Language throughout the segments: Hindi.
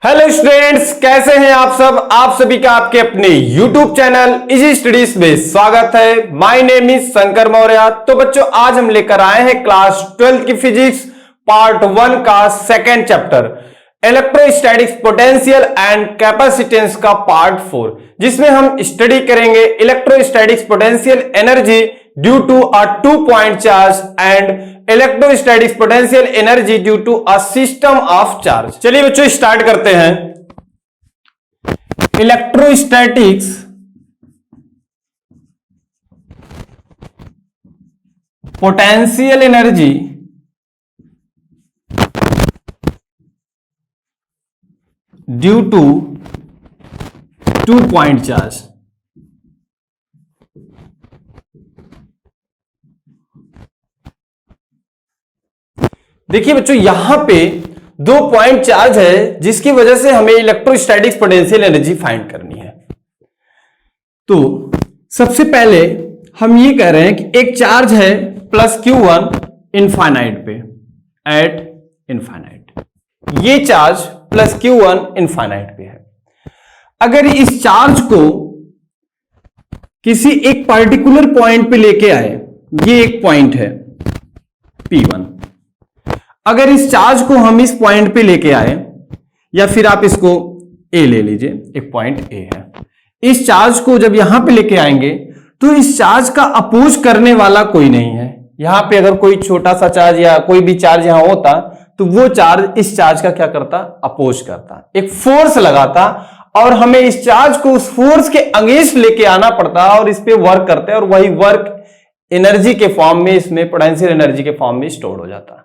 हेलो स्टूडेंट्स, कैसे हैं आप सब। आप सभी का आपके अपने YouTube चैनल इजी स्टडीज में स्वागत है। My name is Shankar Maurya. तो बच्चों, आज हम लेकर आए हैं क्लास 12 की फिजिक्स पार्ट 1 का second chapter electrostatics potential and capacitance का पार्ट 4, जिसमें हम स्टडी करेंगे electrostatics potential energy due to a 2 point charge and electrostatics potential energy due to a system of charge. चलिए बच्चों, स्टार्ट करते हैं। Electrostatics potential energy due to 2 point charge. देखिए बच्चों, यहां पे 2 पॉइंट चार्ज है, जिसकी वजह से हमें इलेक्ट्रोस्टैटिक्स पोटेंशियल एनर्जी फाइंड करनी है। तो सबसे पहले हम ये कह रहे हैं कि एक चार्ज है प्लस Q1 इनफाइनाइट पे, एट इनफाइनाइट। ये चार्ज प्लस Q1 इनफाइनाइट पे है। अगर इस चार्ज को किसी एक पर्टिकुलर पॉइंट पे लेके आए, ये एक पॉइंट है P1। अगर इस चार्ज को हम इस पॉइंट पे लेके आए, या फिर आप इसको A ले लीजिए, एक पॉइंट A है। इस चार्ज को जब यहां पे लेके आएंगे तो इस चार्ज का अपोज करने वाला कोई नहीं है। यहां पे अगर कोई छोटा सा चार्ज या कोई भी चार्ज यहां होता तो वो चार्ज इस चार्ज का क्या करता, अपोज करता, एक फोर्स लगाता, और हमें इस चार्ज को उस फोर्स के अगेंस्ट लेके आना पड़ता और इस पे वर्क करते, और वही वर्क एनर्जी के फॉर्म में, इसमें पोटेंशियल एनर्जी के फॉर्म में स्टोर हो जाता।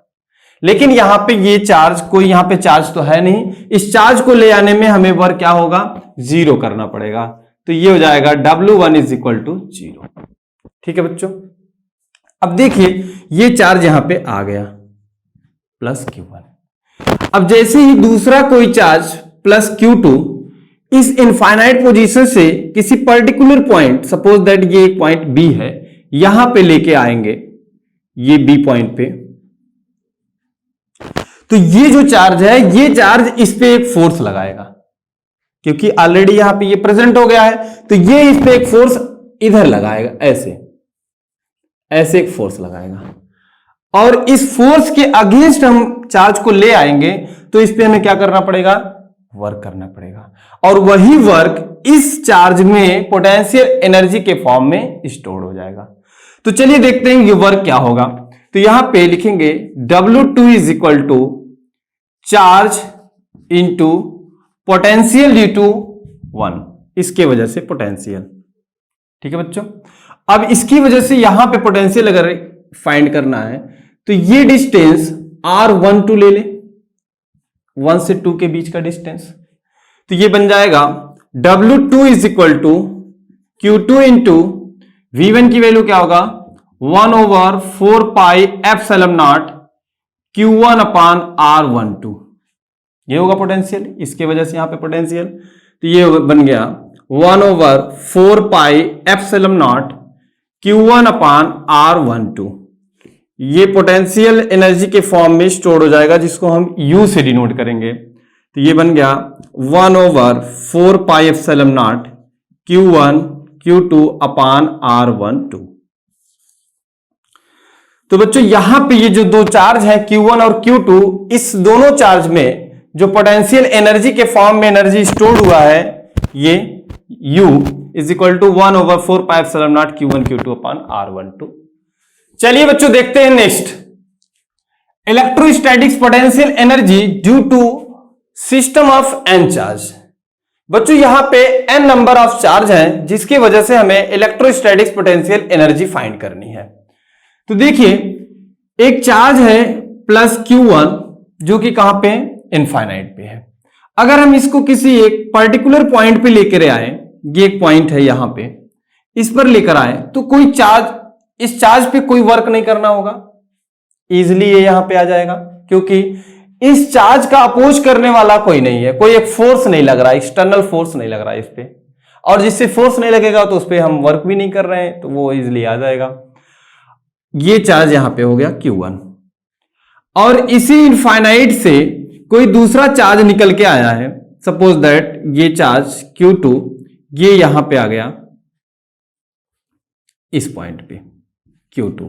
लेकिन यहां पे ये चार्ज, कोई यहां पे चार्ज तो है नहीं, इस चार्ज को ले आने में हमें वर्क क्या होगा, 0 करना पड़ेगा। तो ये हो जाएगा W1 इज इक्वल टू 0। ठीक है बच्चों, अब देखिए ये चार्ज यहां पे आ गया प्लस Q1। अब जैसे ही दूसरा कोई चार्ज प्लस Q2 इस इनफाइनाइट पोजीशन से किसी पर्टिकुलर पॉइंट, सपोज दैट ये एक पॉइंट B है, यहां पे लेके आएंगे, ये B पॉइंट पे, तो ये जो चार्ज है, ये चार्ज इस पे एक फोर्स लगाएगा, क्योंकि ऑलरेडी यहां पे ये प्रेजेंट हो गया है, तो ये इस पे एक फोर्स इधर लगाएगा, ऐसे ऐसे एक फोर्स लगाएगा, और इस फोर्स के अगेंस्ट हम चार्ज को ले आएंगे, तो इस पे हमें क्या करना पड़ेगा, वर्क करना पड़ेगा, और वही वर्क इस चार्ज में पोटेंशियल एनर्जी के फॉर्म में स्टोर हो जाएगा। तो चलिए देखते हैं ये वर्क क्या होगा। तो यहां पे लिखेंगे W2 is equal to charge into potential due to 1, इसके वजह से पोटेंशियल। ठीक है बच्चों, अब इसकी वजह से यहां पे पोटेंशियल अगर फाइंड करना है तो ये डिस्टेंस R12 ले ले, 1 से 2 के बीच का डिस्टेंस। तो ये बन जाएगा W2 is equal to Q2 into V1 की वैल्यू क्या होगा, 1/4 पाई एप्सिलॉन नॉट Q1 अपान R12। ये होगा पोटेंशियल, इसके वजह से यहां पे पोटेंशियल। तो ये बन गया 1/4 पाई एप्सिलॉन नॉट Q1 अपान R12। ये पोटेंशियल एनर्जी के फॉर्म में स्टोर हो जाएगा, जिसको हम U से डिनोट करेंगे। तो ये बन गया 1/4 pi epsilon naught Q1 Q2 upon R12। तो बच्चों, यहां पे ये जो दो चार्ज है Q1 और Q2, इस दोनों चार्ज में जो पोटेंशियल एनर्जी के फॉर्म में एनर्जी स्टोर हुआ है, ये U is equal to 1/4 pi epsilon naught Q1 Q2 upon R12। चलिए बच्चों, देखते हैं next, electrostatics potential energy due to system of n charge. बच्चों, यहां पे n नंबर ऑफ चार्ज हैं, जिसकी वजह से हमें इलेक्ट्रोस्टैटिक्स पोटेंशियल एनर्जी फाइंड करनी है। तो देखिए, एक चार्ज है प्लस Q1, जो कि कहां पे, इनफाइनाइट पे है। अगर हम इसको किसी एक पर्टिकुलर पॉइंट पे लेकर आए, ये एक पॉइंट है यहां पे, इस पर लेकर आए, तो कोई चार्ज, इस चार्ज पे कोई वर्क नहीं करना होगा, इजिली ये यहां पे आ जाएगा, क्योंकि इस चार्ज का अपोज करने वाला कोई नहीं है, कोई एक फोर्स नहीं लग रहा, एक्सटर्नल फोर्स नहीं लग रहा है इस पे, और जिससे फोर्स नहीं लगेगा तो उस पर हम वर्क भी नहीं कर रहे हैं, तो वो इजिली आ जाएगा। ये चार्ज यहां पे हो गया Q1, और इसी इनफाइनाइट से कोई दूसरा चार्ज निकल के आया है, सपोज दैट ये चार्ज Q2 ये यहां पे आ गया इस पॉइंट पे Q2,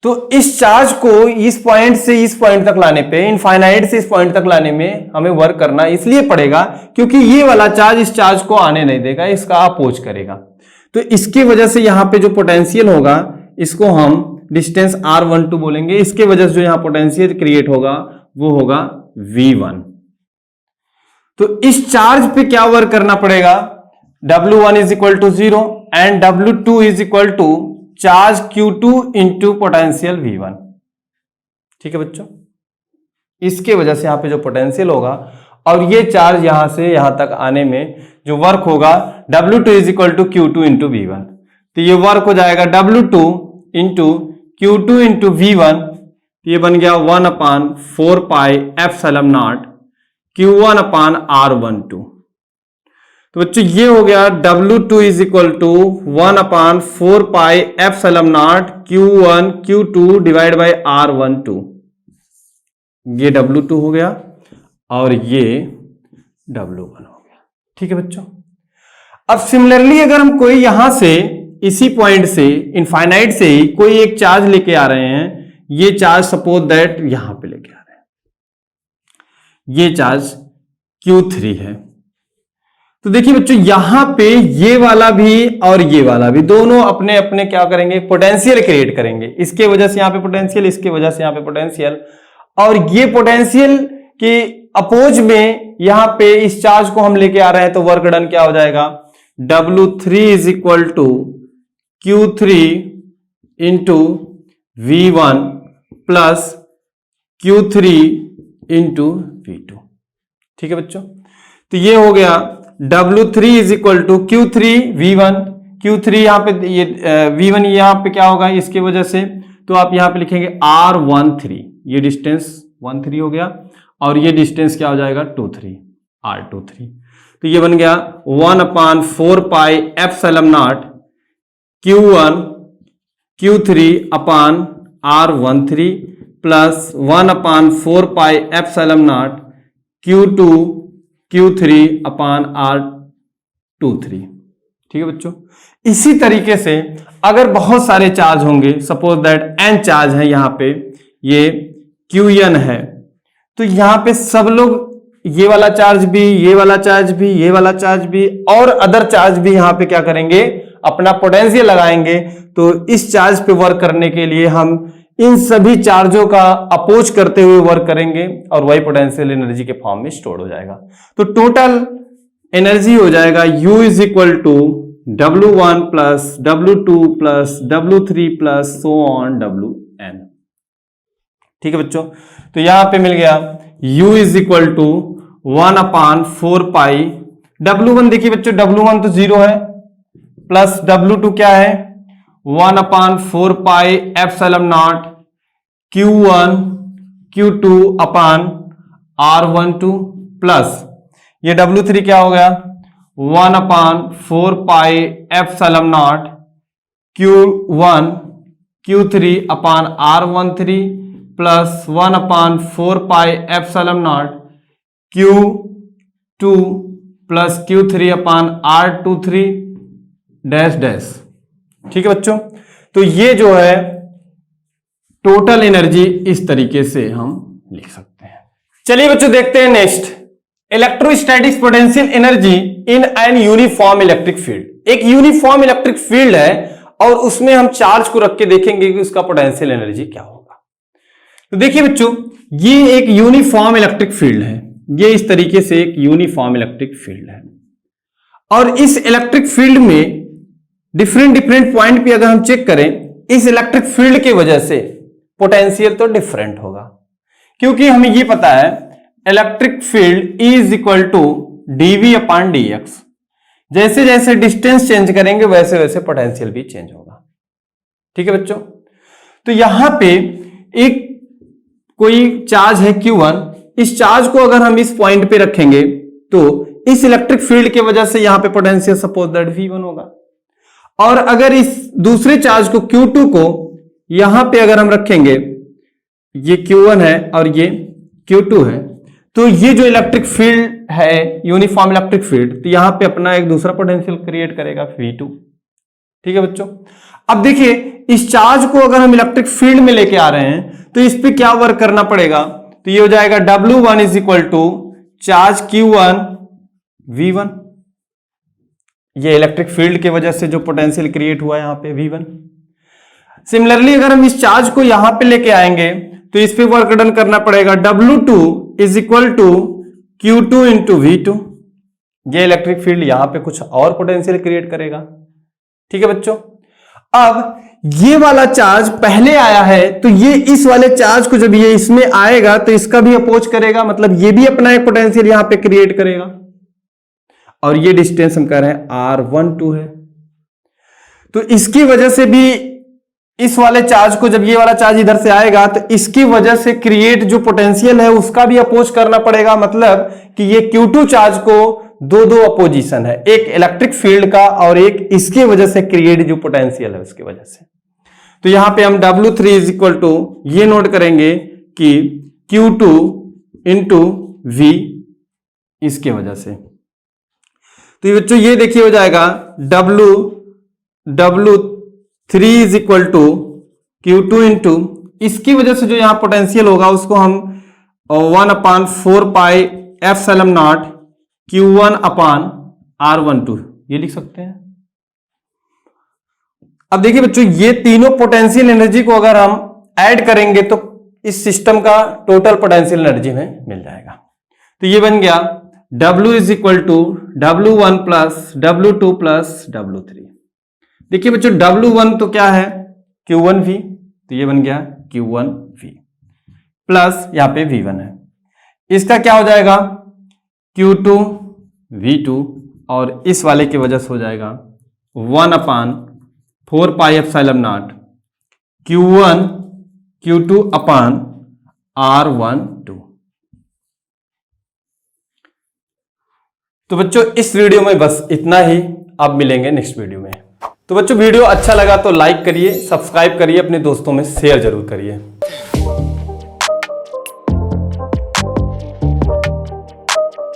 तो इस चार्ज को इस पॉइंट से इस पॉइंट तक लाने पे, इनफाइनाइट से इस पॉइंट तक लाने में हमें वर्क करना इसलिए पड़ेगा क्योंकि ये वाला चार्ज इस चार्ज को आने नहीं देगा, इसका अपोज करेगा। तो इसकी वजह से यहां पे जो पोटेंशियल होगा इसको हम डिस्टेंस R12 बोलेंगे। इसके वजह से जो यहां पोटेंशियल क्रिएट होगा वो होगा V1। तो इस चार्ज पे क्या वर्क करना पड़ेगा, W1 is equal to 0 and W2 is equal to charge Q2 into potential V1। ठीक है बच्चों, इसके वजह से यहां पे जो पोटेंशियल होगा और ये चार्ज यहां से यहां तक आने में जो वर्क होगा W2 is equal to Q2 into V1। तो ये वर्क हो जाएगा W2 into Q2 into V1, ये बन गया 1/4 पाई एप्सिलॉन नॉट Q1 अपान R12। तो बच्चों ये हो गया W2 is equal to 1/4 pi epsilon naught Q1 Q2 divide by R12। ये W2 हो गया और ये W1 हो गया। ठीक है बच्चों, अब सिमिलरली अगर हम कोई यहां से इसी पॉइंट से इनफाइनाइट से ही कोई एक चार्ज लेके आ रहे हैं, ये चार्ज सपोज दैट यहां पे लेके आ रहे हैं, ये चार्ज Q3 है। तो देखिए बच्चों यहां पे ये वाला भी और ये वाला भी दोनों अपने अपने क्या करेंगे, पोटेंशियल क्रिएट करेंगे। इसके वजह से यहां पे पोटेंशियल, इसके वजह से यहां पे पोटेंशियल, और ये पोटेंशियल के अपोज में यहां पे इस चार्ज को हम लेके आ रहे हैं, तो वर्क डन क्या हो जाएगा, W3 is equal to Q3 into V1 plus Q3 into V2। ठीक है बच्चों, तो ये हो गया W3 is equal to Q3 V1, Q3 यहां पे ये V1 यहां पे क्या होगा इसके वजह से, तो आप यहां पे लिखेंगे R13, ये डिस्टेंस 13 हो गया और ये डिस्टेंस क्या हो जाएगा 23 R23। तो ये बन गया 1/4 pi epsilon naught Q1 Q3 upon R13 plus 1/4 pi epsilon not Q2 Q3 upon R23। ठीक है बच्चों, इसी तरीके से अगर बहुत सारे चार्ज होंगे, सपोज दैट n चार्ज है, यहां पे ये Qn है, तो यहां पे सब लोग ये वाला चार्ज भी, ये वाला चार्ज भी, ये वाला चार्ज भी और अदर चार्ज भी यहां पे क्या करेंगे, अपना पोटेंशियल लगाएंगे। तो इस चार्ज पे वर्क करने के लिए हम इन सभी चार्जों का अपोज करते हुए वर्क करेंगे और वही पोटेंशियल एनर्जी के फॉर्म में स्टोर हो जाएगा। तो टोटल एनर्जी हो जाएगा U is equal to W1 plus W2 plus W3 plus so on Wn। ठीक है बच्चों, तो यहां पे मिल गया U is equal to 1/4 pi W1, देखिए बच्चों W1 तो 0 है, प्लस W2 क्या है 1/4 pi epsilon naught Q1 Q2 upon R12 plus ये W3 क्या हो गया 1/4 pi epsilon naught Q1 Q3 upon R13 plus 1/4 pi epsilon not Q2 plus Q3 upon R23 dash dash. ठीक है बच्चों, तो ये जो है टोटल एनर्जी इस तरीके से हम लिख सकते हैं। चलिए बच्चों देखते हैं next, electrostatics potential energy in an uniform electric field. एक यूनिफॉर्म इलेक्ट्रिक फील्ड है और उसमें हम चार्ज को रख के देखेंगे कि उसका पोटेंशियल एनर्जी क्या होगा। तो देखिए बच्चों ये एक यूनिफॉर्म इलेक्ट्रिक फील्ड है, ये इस तरीके से एक यूनिफॉर्म इलेक्ट्रिक फील्ड है और इस इलेक्ट्रिक फील्ड में डिफरेंट पॉइंट पे अगर हम चेक करें, इस इलेक्ट्रिक फील्ड की वजह से पोटेंशियल तो डिफरेंट होगा, क्योंकि हमें ये पता है electric field E is equal to dV upon dx। जैसे जैसे डिस्टेंस चेंज करेंगे वैसे वैसे पोटेंशियल भी चेंज होगा। ठीक है बच्चों, तो यहां पे एक कोई चार्ज है Q1, इस चार्ज को अगर हम इस पॉइंट पे रखेंगे तो इस इलेक्ट्रिक फील्ड की वजह से यहां पे पोटेंशियल सपोज दैट V1 होगा, और अगर इस दूसरे चार्ज को Q2 को यहां पे अगर हम रखेंगे, ये Q1 है और ये Q2 है, तो ये जो इलेक्ट्रिक फील्ड है यूनिफॉर्म इलेक्ट्रिक फील्ड, तो यहां पे अपना एक दूसरा पोटेंशियल क्रिएट करेगा V2। ठीक है बच्चों, अब देखिए इस चार्ज को अगर हम इलेक्ट्रिक फील्ड में लेके आ रहे हैं तो इस पे क्या वर्क करना पड़ेगा, तो ये हो जाएगा W1 is equal to charge Q1 V1। ये इलेक्ट्रिक फील्ड की वजह से जो पोटेंशियल क्रिएट हुआ यहां पे V1। सिमिलरली अगर हम इस चार्ज को यहां पे लेके आएंगे तो इस पे वर्क डन करना पड़ेगा W2 is equal to Q2 into V2। ये इलेक्ट्रिक फील्ड यहां पे कुछ और पोटेंशियल क्रिएट करेगा। ठीक है बच्चों, अब ये वाला चार्ज पहले आया है तो ये इस वाले चार्ज को जब ये इसमें आएगा तो इसका भी अपोज करेगा, मतलब ये भी अपना एक पोटेंशियल यहां पे क्रिएट करेगा। और ये डिस्टेंस हम कह रहे हैं R12 है, तो इसकी वजह से भी इस वाले चार्ज को जब ये वाला चार्ज इधर से आएगा तो इसकी वजह से क्रिएट जो पोटेंशियल है उसका भी अपोज करना पड़ेगा, मतलब कि ये Q2 चार्ज को दो अपोजिशन है, एक इलेक्ट्रिक फील्ड का और एक इसके वजह से क्रिएट जो पोटेंशियल है उसकी वजह से। तो यहां पे हम W3 इज इक्वल टू ये नोट करेंगे कि Q2 इंटू V इसके वजह से। तो ये बच्चों ये देखिए हो जाएगा W3 is equal to Q2 into इसकी वजह से जो यहां पोटेंशियल होगा उसको हम 1/4 पाई एप्सिलॉन नॉट Q1 अपान R12 ये लिख सकते हैं। अब देखिए बच्चों ये तीनों पोटेंशियल एनर्जी को अगर हम ऐड करेंगे तो इस सिस्टम का टोटल पोटेंशियल एनर्जी में मिल जाएगा। तो ये बन गया W is equal to W1 plus W2 plus W3। देखिए बच्चों W1 तो क्या है Q1V, तो ये बन गया Q1V प्लस यहां पे V1 है, इसका क्या हो जाएगा Q2 V2 और इस वाले की वजह से हो जाएगा 1/4 pi epsilon naught Q1 Q2 upon R12। तो बच्चों इस वीडियो में बस इतना ही, अब मिलेंगे नेक्स्ट वीडियो में। तो बच्चों वीडियो अच्छा लगा तो लाइक करिए, सब्सक्राइब करिए, अपने दोस्तों में शेयर जरूर करिए।